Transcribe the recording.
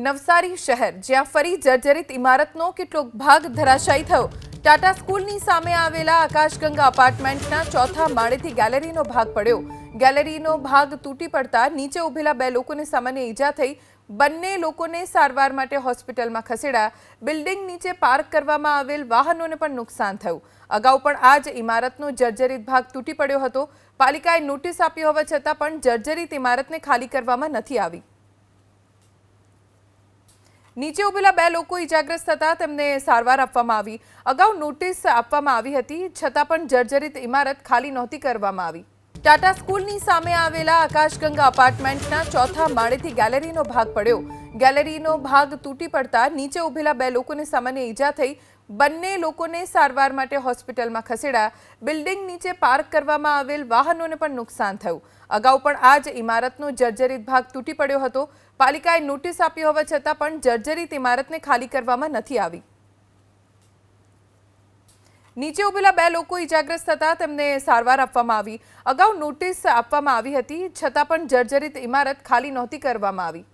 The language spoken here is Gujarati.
નવસારી શહેર જ્યાં ફરી જર્જરિત ઇમારતનો કેટલોક ભાગ ધરાશાયી થયો। ટાટા સ્કૂલની સામે આવેલા આકાશગંગા અપાર્ટમેન્ટના ચોથા માળેથી ગેલેરીનો ભાગ પડ્યો। ગેલેરીનો ભાગ તૂટી પડતા નીચે ઊભેલા બે લોકોને સામાન્ય ઈજા થઈ। બંને લોકોને સારવાર માટે હોસ્પિટલમાં ખસેડાયા। બિલ્ડિંગ નીચે પાર્ક કરવામાં આવેલ વાહનોને પણ નુકસાન થયું। અગાઉ પણ આ જ ઇમારતનો જર્જરિત ભાગ તૂટી પડ્યો હતો। પાલિકાએ નોટિસ આપી હોવા છતાં પણ જર્જરિત ઇમારતને ખાલી કરવામાં નથી આવી। નીચે ઉભેલા બે લોકો ઇજાગ્રસ્ત હતા, તેમને સારવાર આપવામાં આવી। અગાઉ નોટિસ આપવામાં આવી હતી, છતાં પણ જર્જરિત ઇમારત ખાલી નહોતી કરવામાં આવી। ટાટા સ્કૂલની સામે આવેલા આકાશગંગા અપાર્ટમેન્ટના ચોથા માળેથી ગેલેરીનો ભાગ પડ્યો। ગેલેરીનો ભાગ તૂટી પડતા નીચે ઊભેલા બે લોકોને સામાન્ય ઈજા થઈ। બંને લોકોને સારવાર માટે હોસ્પિટલમાં ખસેડાયા। બિલ્ડિંગ નીચે પાર્ક કરવામાં આવેલ વાહનોને પણ નુકસાન થયું। અગાઉ પણ આ જ ઇમારતનો જર્જરિત ભાગ તૂટી પડ્યો હતો। પાલિકાએ નોટિસ આપી હોવા છતાં પણ જર્જરિત ઇમારતને ખાલી કરવામાં નથી આવી। નીચે ઉભેલા બે લોકો ઇજાગ્રસ્ત હતા, તેમને સારવાર આપવામાં આવી। અગાઉ નોટિસ આપવામાં આવી હતી, છતાં પણ જર્જરિત ઇમારત ખાલી નહોતી કરવામાં આવી।